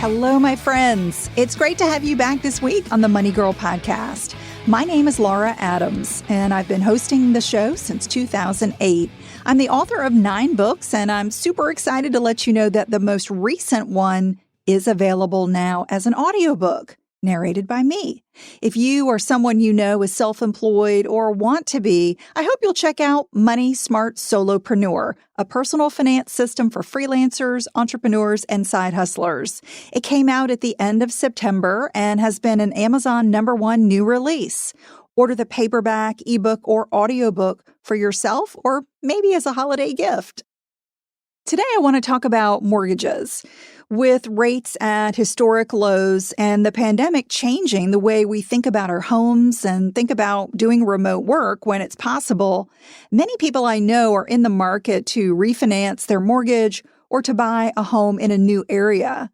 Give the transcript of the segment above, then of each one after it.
Hello, my friends. It's great to have you back this week on the Money Girl podcast. My name is Laura Adams, and I've been hosting the show since 2008. I'm the author of 9 books, and I'm super excited to let you know that the most recent one is available now as an audiobook, narrated by me. If you or someone you know is self-employed or want to be, I hope you'll check out Money Smart Solopreneur, a personal finance system for freelancers, entrepreneurs, and side hustlers. It came out at the end of September and has been an Amazon #1 new release. Order the paperback, ebook, or audiobook for yourself or maybe as a holiday gift. Today, I want to talk about mortgages. With rates at historic lows and the pandemic changing the way we think about our homes and think about doing remote work when it's possible, many people I know are in the market to refinance their mortgage or to buy a home in a new area.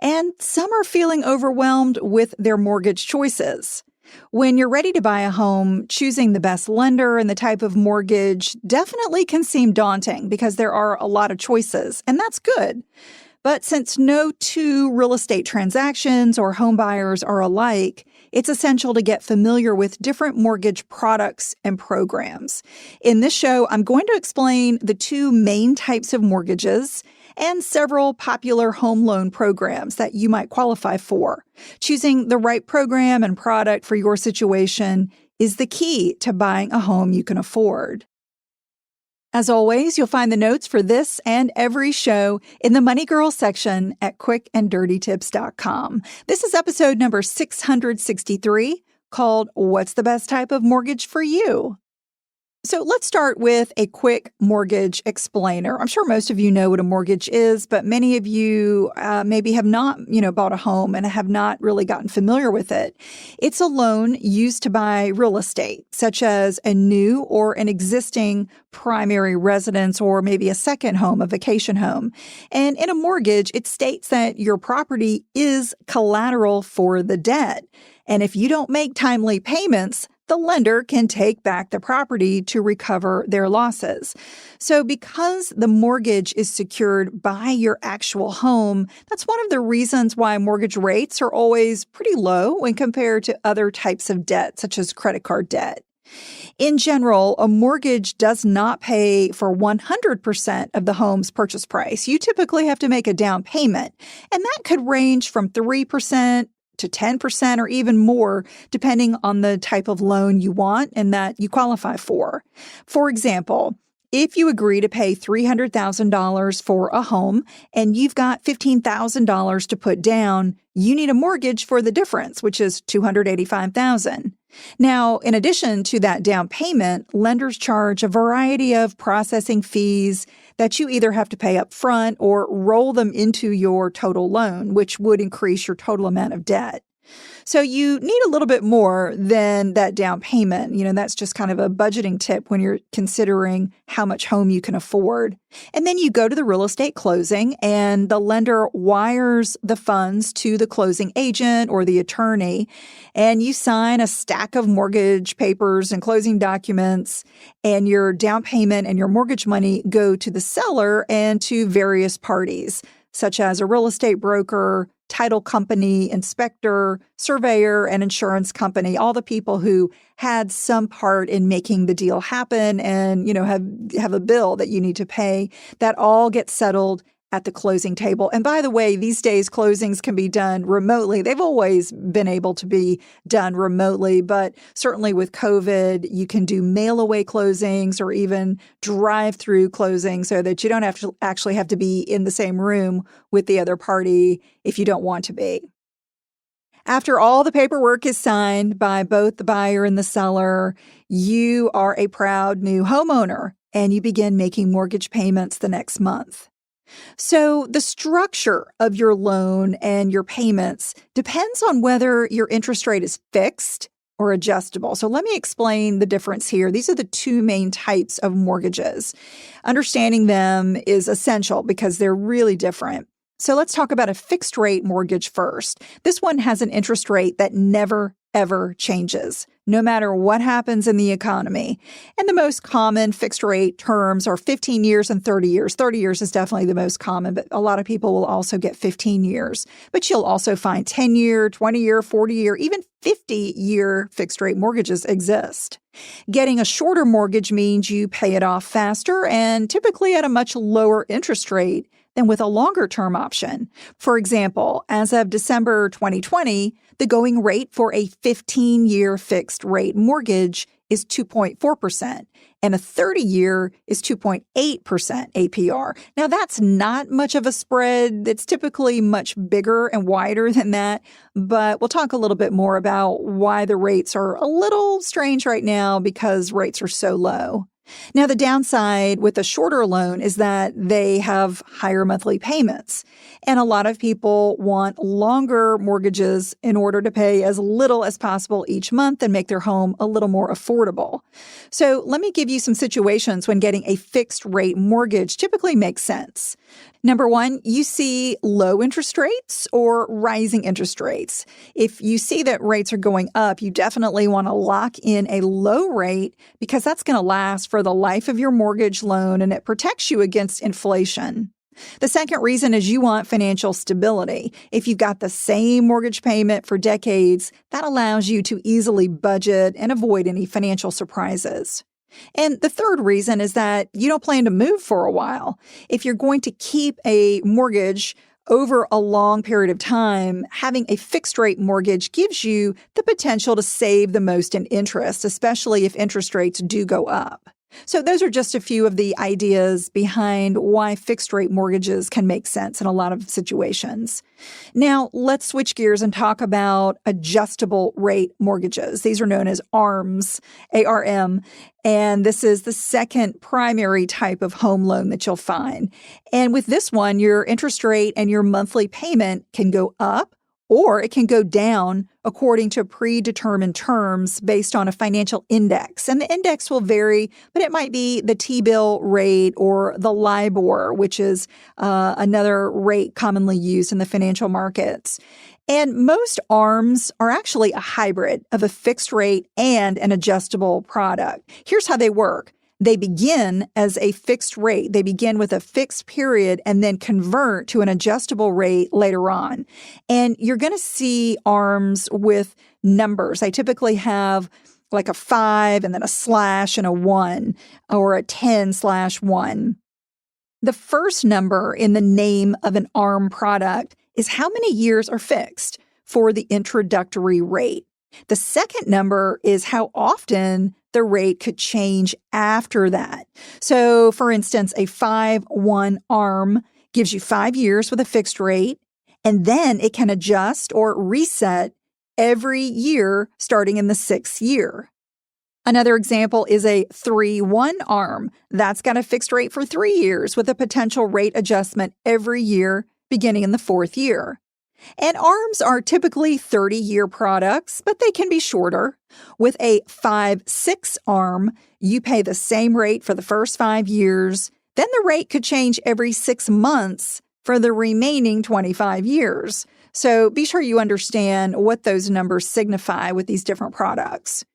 And some are feeling overwhelmed with their mortgage choices. When you're ready to buy a home, choosing the best lender and the type of mortgage definitely can seem daunting because there are a lot of choices, and that's good. But since no two real estate transactions or home buyers are alike, it's essential to get familiar with different mortgage products and programs. In this show, I'm going to explain the 2 main types of mortgages and several popular home loan programs that you might qualify for. Choosing the right program and product for your situation is the key to buying a home you can afford. As always, you'll find the notes for this and every show in the Money Girl section at quickanddirtytips.com. This is episode number 663, called What's the Best Type of Mortgage for You? So let's start with a quick mortgage explainer. I'm sure most of you know what a mortgage is, but many of you maybe have not, bought a home and have not really gotten familiar with it. It's a loan used to buy real estate, such as a new or an existing primary residence or maybe a second home, a vacation home. And in a mortgage, it states that your property is collateral for the debt. And if you don't make timely payments, the lender can take back the property to recover their losses. So because the mortgage is secured by your actual home, that's one of the reasons why mortgage rates are always pretty low when compared to other types of debt, such as credit card debt. In general, a mortgage does not pay for 100% of the home's purchase price. You typically have to make a down payment, and that could range from 3% to 10% or even more, depending on the type of loan you want and that you qualify for. For example, if you agree to pay $300,000 for a home and you've got $15,000 to put down, you need a mortgage for the difference, which is $285,000. Now, in addition to that down payment, lenders charge a variety of processing fees that you either have to pay up front or roll them into your total loan, which would increase your total amount of debt. So you need a little bit more than that down payment. That's just kind of a budgeting tip when you're considering how much home you can afford. And then you go to the real estate closing and the lender wires the funds to the closing agent or the attorney, and you sign a stack of mortgage papers and closing documents, and your down payment and your mortgage money go to the seller and to various parties, such as a real estate broker, title company, inspector, surveyor, and insurance company, all the people who had some part in making the deal happen and, have a bill that you need to pay. That all gets settled at the closing table. And by the way, these days closings can be done remotely. They've always been able to be done remotely, but certainly with COVID, you can do mail-away closings or even drive-through closings so that you don't actually have to be in the same room with the other party if you don't want to be. After all the paperwork is signed by both the buyer and the seller, you are a proud new homeowner and you begin making mortgage payments the next month. So the structure of your loan and your payments depends on whether your interest rate is fixed or adjustable. So let me explain the difference here. These are the 2 main types of mortgages. Understanding them is essential because they're really different. So let's talk about a fixed rate mortgage first. This one has an interest rate that never, ever changes. no matter what happens in the economy. And the most common fixed rate terms are 15 years and 30 years. 30 years is definitely the most common, but a lot of people will also get 15 years. But you'll also find 10-year, 20-year, 40-year, even 50-year fixed rate mortgages exist. Getting a shorter mortgage means you pay it off faster and typically at a much lower interest rate than with a longer term option. For example, as of December 2020, the going rate for a 15-year fixed rate mortgage is 2.4%, and a 30-year is 2.8% APR. Now, that's not much of a spread. It's typically much bigger and wider than that, but we'll talk a little bit more about why the rates are a little strange right now because rates are so low. Now, the downside with a shorter loan is that they have higher monthly payments. And a lot of people want longer mortgages in order to pay as little as possible each month and make their home a little more affordable. So let me give you some situations when getting a fixed rate mortgage typically makes sense. Number one, you see low interest rates or rising interest rates. If you see that rates are going up, you definitely want to lock in a low rate because that's going to last for the life of your mortgage loan and it protects you against inflation. The second reason is you want financial stability. If you've got the same mortgage payment for decades, that allows you to easily budget and avoid any financial surprises. And the third reason is that you don't plan to move for a while. If you're going to keep a mortgage over a long period of time, having a fixed rate mortgage gives you the potential to save the most in interest, especially if interest rates do go up. So those are just a few of the ideas behind why fixed rate mortgages can make sense in a lot of situations. Now, let's switch gears and talk about adjustable rate mortgages. These are known as ARMs, A-R-M, and this is the second primary type of home loan that you'll find. And with this one, your interest rate and your monthly payment can go up or it can go down according to predetermined terms based on a financial index. And the index will vary, but it might be the T-bill rate or the LIBOR, which is another rate commonly used in the financial markets. And most ARMs are actually a hybrid of a fixed rate and an adjustable product. Here's how they work. They begin as a fixed rate. They begin with a fixed period and then convert to an adjustable rate later on. And you're going to see ARMs with numbers. They typically have like a 5 and then a slash and a 1 or a 10/1. The first number in the name of an ARM product is how many years are fixed for the introductory rate. The second number is how often the rate could change after that. So, for instance, a 5/1 ARM gives you 5 years with a fixed rate, and then it can adjust or reset every year starting in the 6th year. Another example is a 3/1 ARM. That's got a fixed rate for 3 years with a potential rate adjustment every year beginning in the 4th year. And ARMs are typically 30-year products, but they can be shorter. With a 5/6 ARM, you pay the same rate for the first 5 years. Then the rate could change every 6 months for the remaining 25 years. So be sure you understand what those numbers signify with these different products.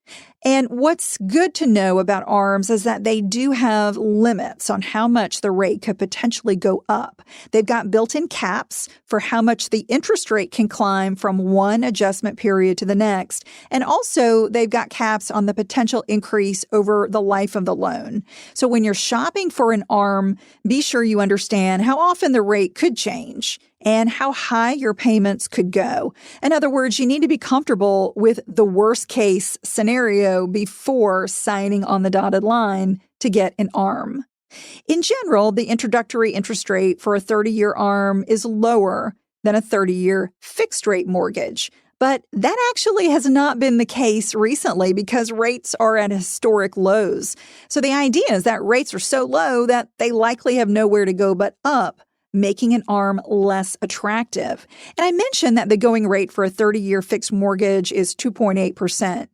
And what's good to know about ARMs is that they do have limits on how much the rate could potentially go up. They've got built-in caps for how much the interest rate can climb from one adjustment period to the next. And also, they've got caps on the potential increase over the life of the loan. So when you're shopping for an ARM, be sure you understand how often the rate could change and how high your payments could go. In other words, you need to be comfortable with the worst case scenario before signing on the dotted line to get an ARM. In general, the introductory interest rate for a 30-year ARM is lower than a 30-year fixed rate mortgage. But that actually has not been the case recently because rates are at historic lows. So the idea is that rates are so low that they likely have nowhere to go but up, making an ARM less attractive. And I mentioned that the going rate for a 30-year fixed mortgage is 2.8%.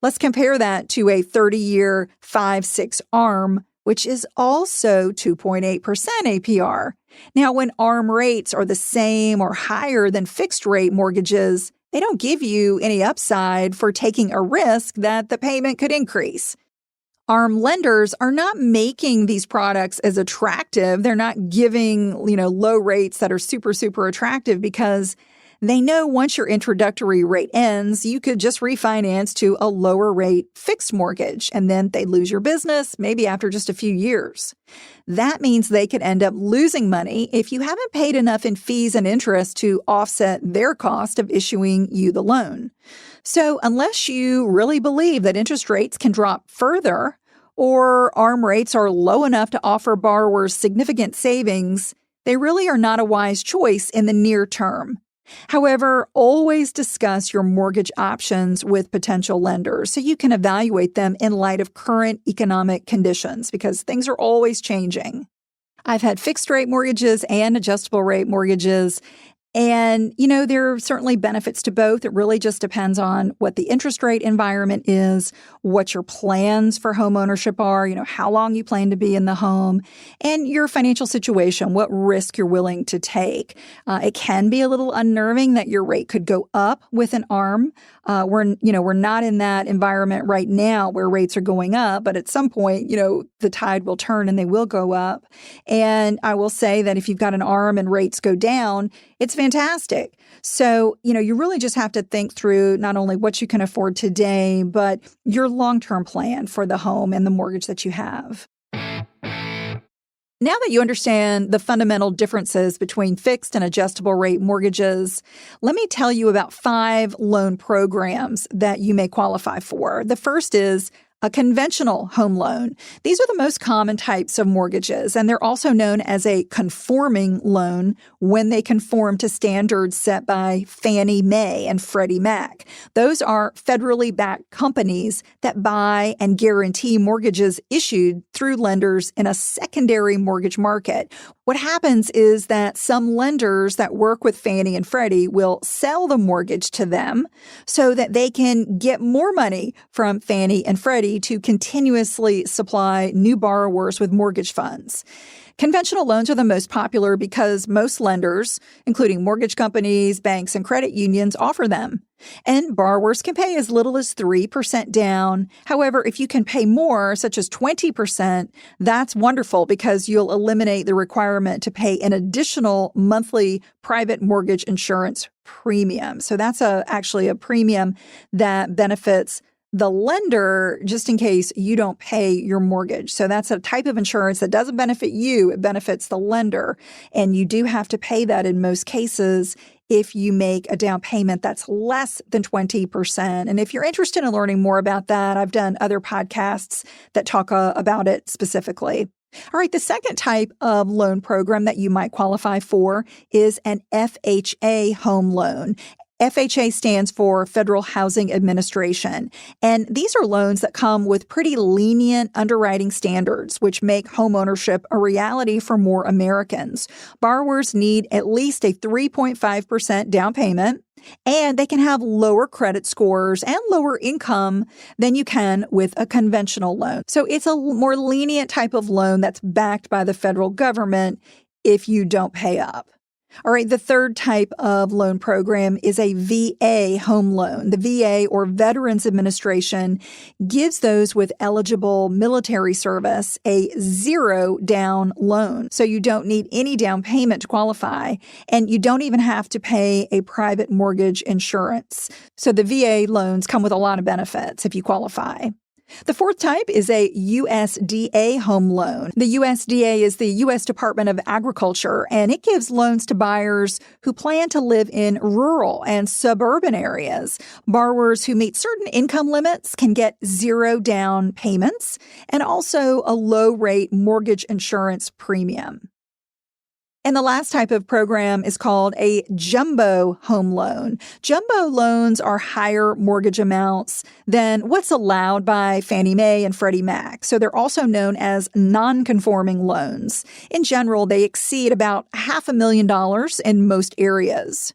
Let's compare that to a 30-year 5/6 ARM, which is also 2.8% APR. Now, when ARM rates are the same or higher than fixed rate mortgages, They don't give you any upside for taking a risk that the payment could increase. ARM lenders are not making these products as attractive. They're not giving, low rates that are super, super attractive because they know once your introductory rate ends, you could just refinance to a lower rate fixed mortgage, and then they lose your business maybe after just a few years. That means they could end up losing money if you haven't paid enough in fees and interest to offset their cost of issuing you the loan. So unless you really believe that interest rates can drop further or ARM rates are low enough to offer borrowers significant savings, they really are not a wise choice in the near term. However, always discuss your mortgage options with potential lenders so you can evaluate them in light of current economic conditions because things are always changing. I've had fixed rate mortgages and adjustable rate mortgages. And, there are certainly benefits to both. It really just depends on what the interest rate environment is, what your plans for home ownership are, how long you plan to be in the home, and your financial situation, what risk you're willing to take. It can be a little unnerving that your rate could go up with an ARM. We're not in that environment right now where rates are going up, but at some point, the tide will turn and they will go up. And I will say that if you've got an ARM and rates go down, it's fantastic. So, you really just have to think through not only what you can afford today, but your long-term plan for the home and the mortgage that you have. Now that you understand the fundamental differences between fixed and adjustable rate mortgages, let me tell you about 5 loan programs that you may qualify for. The first is a conventional home loan. These are the most common types of mortgages, and they're also known as a conforming loan when they conform to standards set by Fannie Mae and Freddie Mac. Those are federally backed companies that buy and guarantee mortgages issued through lenders in a secondary mortgage market. What happens is that some lenders that work with Fannie and Freddie will sell the mortgage to them so that they can get more money from Fannie and Freddie to continuously supply new borrowers with mortgage funds. Conventional loans are the most popular because most lenders, including mortgage companies, banks, and credit unions, offer them. And borrowers can pay as little as 3% down. However, if you can pay more, such as 20%, that's wonderful because you'll eliminate the requirement to pay an additional monthly private mortgage insurance premium. So that's actually a premium that benefits the lender just in case you don't pay your mortgage. So that's a type of insurance that doesn't benefit you, it benefits the lender. And you do have to pay that in most cases if you make a down payment that's less than 20%. And if you're interested in learning more about that, I've done other podcasts that talk about it specifically. All right, the second type of loan program that you might qualify for is an FHA home loan. FHA stands for Federal Housing Administration, and these are loans that come with pretty lenient underwriting standards, which make homeownership a reality for more Americans. Borrowers need at least a 3.5% down payment, and they can have lower credit scores and lower income than you can with a conventional loan. So it's a more lenient type of loan that's backed by the federal government if you don't pay up. All right, the third type of loan program is a VA home loan. The VA, or Veterans Administration, gives those with eligible military service a zero down loan. So you don't need any down payment to qualify, and you don't even have to pay a private mortgage insurance. So the VA loans come with a lot of benefits if you qualify. The fourth type is a USDA home loan. The USDA is the U.S. Department of Agriculture, and it gives loans to buyers who plan to live in rural and suburban areas. Borrowers who meet certain income limits can get zero down payments and also a low-rate mortgage insurance premium. And the last type of program is called a jumbo home loan. Jumbo loans are higher mortgage amounts than what's allowed by Fannie Mae and Freddie Mac. So they're also known as non-conforming loans. In general, they exceed about $500,000 in most areas.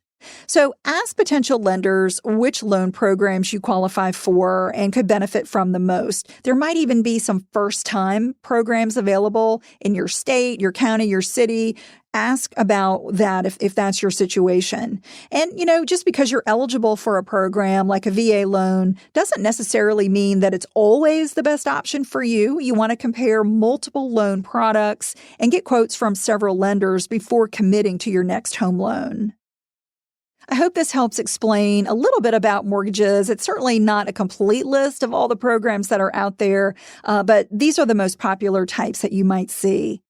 So ask potential lenders which loan programs you qualify for and could benefit from the most. There might even be some first-time programs available in your state, your county, your city. Ask about that if that's your situation. And, just because you're eligible for a program like a VA loan doesn't necessarily mean that it's always the best option for you. You want to compare multiple loan products and get quotes from several lenders before committing to your next home loan. I hope this helps explain a little bit about mortgages. It's certainly not a complete list of all the programs that are out there, but these are the most popular types that you might see.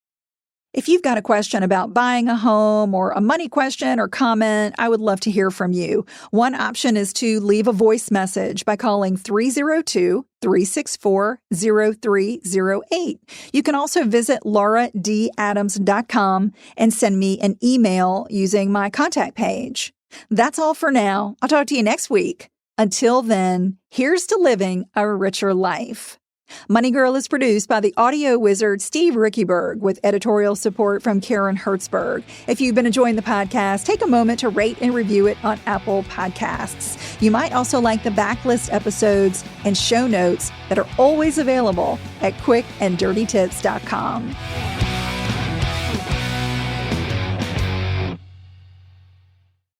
If you've got a question about buying a home or a money question or comment, I would love to hear from you. One option is to leave a voice message by calling 302-364-0308. You can also visit lauradadams.com and send me an email using my contact page. That's all for now. I'll talk to you next week. Until then, here's to living a richer life. Money Girl is produced by the audio wizard Steve Rickyberg with editorial support from Karen Hertzberg. If you've been enjoying the podcast, take a moment to rate and review it on Apple Podcasts. You might also like the backlist episodes and show notes that are always available at quickanddirtytips.com.